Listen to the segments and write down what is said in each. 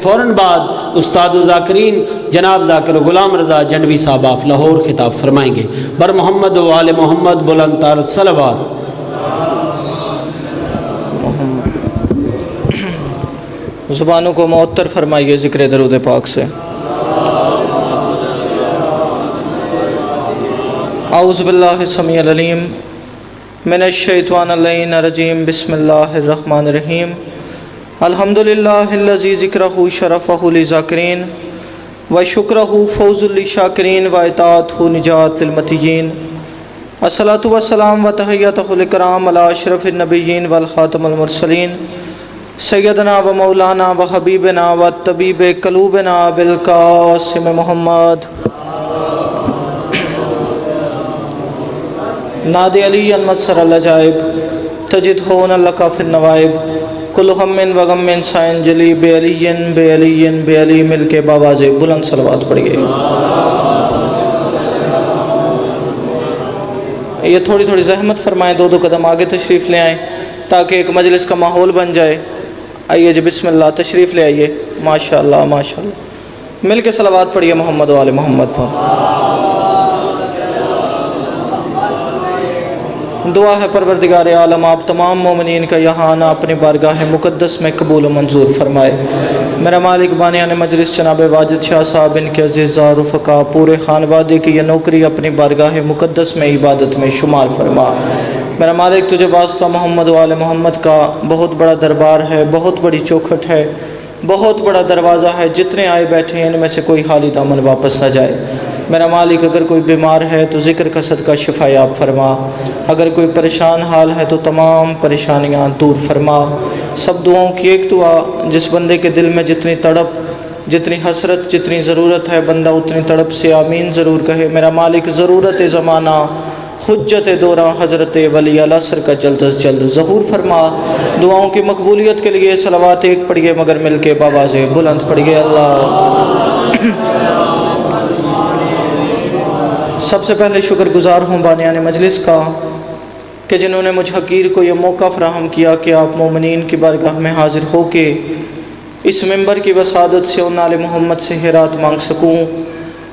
فوراً بعد استاد و ذاکرین جناب ذاکر غلام رضا جنوی صاحب آف لاہور خطاب فرمائیں گے۔ بر محمد و آل محمد بلند تر صلوات۔ زبانوں کو معطر فرمائیے ذکر درود پاک سے۔ اعوذ باللہ السمیع العلیم من الشیطان اللعین الرجیم، بسم اللہ الرحمن الرحیم۔ الحمدللہ الذی ذکرہ شرفہ للذاکرین وشکرہ فوز للشاکرین واطاعتہ نجات للمطیعین۔ الصلاۃ والسلام وتحیۃ الکرام علی اشرف النبیین والخاتم المرسلین سیدنا و مولانا و حبیبنا و طبیب قلوبنا بالقاسم محمد۔ ناد علی المظہر العجائب تجد ہون لک فی النوائب کل ہم و غم سائن جلی بے علی مل کے باواز بلند صلوات پڑھیے۔ یہ تھوڑی زحمت فرمائیں، دو قدم آگے تشریف لے آئیں تاکہ ایک مجلس کا ماحول بن جائے۔ آئیے جی بسم اللہ، تشریف لے آئیے۔ ماشاءاللہ ماشاءاللہ، مل کے صلوات پڑھیے محمد و آل محمد پر۔ دعا ہے پروردگار عالم آپ تمام مومنین کا یہاں آنا اپنی بارگاہ مقدس میں قبول و منظور فرمائے۔ میرا مالک بانیان مجلس جناب واجد شاہ صاحب، ان کے عزیزاں رفقا، پورے خانوادے کی یہ نوکری اپنی بارگاہ مقدس میں عبادت میں شمار فرما۔ میرا مالک تجھے واسطہ محمد و آل محمد کا بہت بڑا دربار ہے، بہت بڑی چوکھٹ ہے، بہت بڑا دروازہ ہے، جتنے آئے بیٹھے ہیں ان میں سے کوئی خالی دامن واپس نہ جائے۔ میرا مالک اگر کوئی بیمار ہے تو ذکر کا صدقہ شفا یاب فرما، اگر کوئی پریشان حال ہے تو تمام پریشانیاں دور فرما۔ سب دعاؤں کی ایک دعا، جس بندے کے دل میں جتنی تڑپ، جتنی حسرت، جتنی ضرورت ہے، بندہ اتنی تڑپ سے آمین ضرور کہے۔ میرا مالک ضرورت زمانہ، حجت دوران حضرت ولی العصر کا جلد از جلد ظہور فرما۔ دعاؤں کی مقبولیت کے لیے صلوات ایک پڑھیے مگر مل کے باواز بلند پڑھیے۔ اللہ سب سے پہلے شکر گزار ہوں بانیان مجلس کا کہ جنہوں نے مجھ حقیر کو یہ موقع فراہم کیا کہ آپ مومنین کی بارگاہ میں حاضر ہو کے اس ممبر کی وسادت سے ان آل محمد سے خیرات مانگ سکوں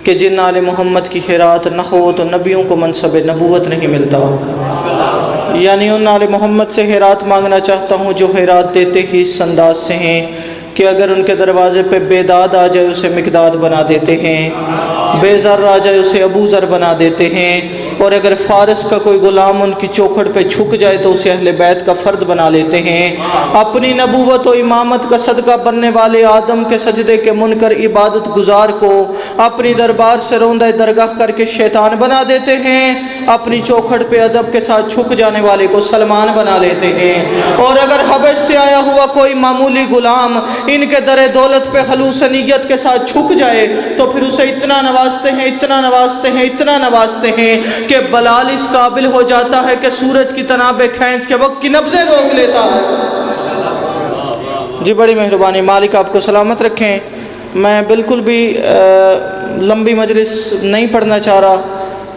کہ جن آل محمد کی خیرات نہ ہو تو نبیوں کو منصب نبوت نہیں ملتا۔ یعنی ان آل محمد سے خیرات مانگنا چاہتا ہوں جو خیرات دیتے ہی اس انداز سے ہیں کہ اگر ان کے دروازے پہ بے داد آ جائے اسے مقداد بنا دیتے ہیں، بے ذر آ جائے اسے ابو ذر بنا دیتے ہیں، اور اگر فارس کا کوئی غلام ان کی چوکھٹ پہ جھک جائے تو اسے اہل بیت کا فرد بنا لیتے ہیں۔ اپنی نبوت و امامت کا صدقہ بننے والے آدم کے سجدے کے منکر عبادت گزار کو اپنی دربار سے روندہ درگاہ کر کے شیطان بنا دیتے ہیں، اپنی چوکھٹ پہ ادب کے ساتھ جھک جانے والے کو سلمان بنا لیتے ہیں۔ اور اگر حبش سے آیا ہوا کوئی معمولی غلام ان کے در دولت پہ خلوص نیت کے ساتھ جھک جائے تو پھر اسے اتنا نوازتے ہیں، اتنا نوازتے ہیں، اتنا نوازتے ہیں کہ بلال اس قابل ہو جاتا ہے کہ سورج کی تنابیں کھینچ کے وقت کی نبضیں روک لیتا ہے۔ جی بڑی مہربانی، مالک آپ کو سلامت رکھیں۔ میں بالکل بھی لمبی مجلس نہیں پڑھنا چاہ رہا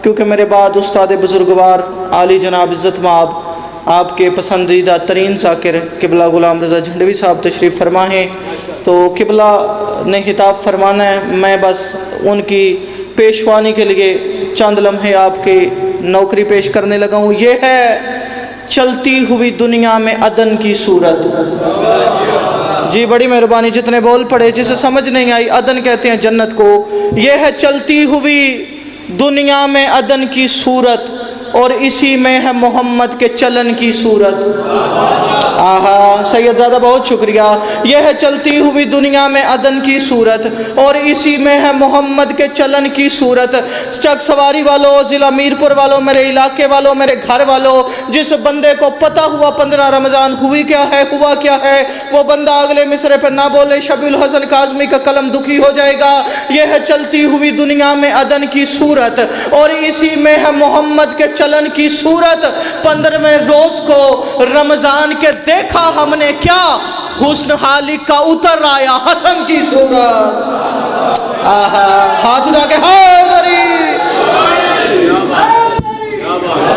کیونکہ میرے بعد استاد بزرگوار عالی جناب عزت مآب آپ کے پسندیدہ ترین ذاکر قبلہ غلام رضا جھنڈوی صاحب تشریف فرما ہیں، تو قبلہ نے خطاب فرمانا ہے۔ میں بس ان کی پیشوانی کے لیے چند لمحے آپ کی نوکری پیش کرنے لگا ہوں۔ یہ ہے چلتی ہوئی دنیا میں عدن کی صورت۔ جی بڑی مہربانی، جتنے بول پڑے، جسے سمجھ نہیں آئی، عدن کہتے ہیں جنت کو۔ یہ ہے چلتی ہوئی دنیا میں عدن کی صورت، اور اسی میں ہے محمد کے چلن کی صورت۔ آہا سید زادہ بہت شکریہ۔ یہ ہے چلتی ہوئی دنیا میں عدن کی صورت، اور اسی میں ہے محمد کے چلن کی صورت۔ چک سواری والوں، ضلع میرپور والوں، میرے علاقے والوں، میرے گھر والوں، جس بندے کو پتہ ہوا 15 رمضان ہوئی کیا ہے، ہوا کیا ہے، وہ بندہ اگلے مصرے پہ نہ بولے شبیع الحسن کاظمی کا قلم دکھی ہو جائے گا۔ یہ ہے چلتی ہوئی دنیا میں عدن کی صورت، اور اسی میں ہے محمد کے چلن کی صورت۔ 15ویں روز کو رمضان کے دیکھا ہم نے کیا، حسن حالق کا اتر آیا حسن کی صورت۔ آہا ہاتھ اٹھا کے حاضری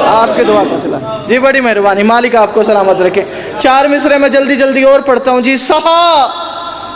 آپ کے دعا کا صلہ۔ جی بڑی مہربانی، مالک آپ کو سلامت رکھے۔ 4 مصرے میں جلدی جلدی اور پڑھتا ہوں۔ جی سہا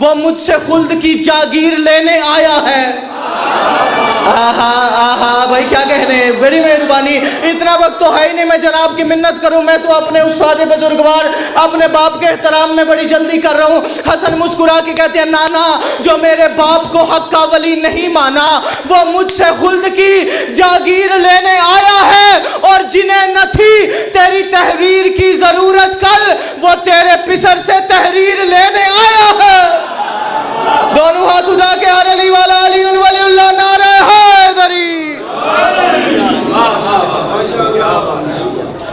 وہ مجھ سے خلد کی جاگیر لینے آیا ہے۔ آہا آہا بھائی کیا کہنے، بڑی مہربانی، اتنا وقت تو ہے ہی نہیں میں جناب کی منت کروں، میں تو اپنے استاد بزرگوار اپنے باپ کے احترام میں بڑی جلدی کر رہا ہوں۔ حسن مسکرا کے کہتے ہیں نانا جو میرے باپ کو حق کا ولی نہیں مانا وہ مجھ سے خلد کی جاگیر لینے آیا ہے، اور جنہیں نہ تھی تیری تحریر کی ضرورت کل وہ تیرے پسر سے تحریر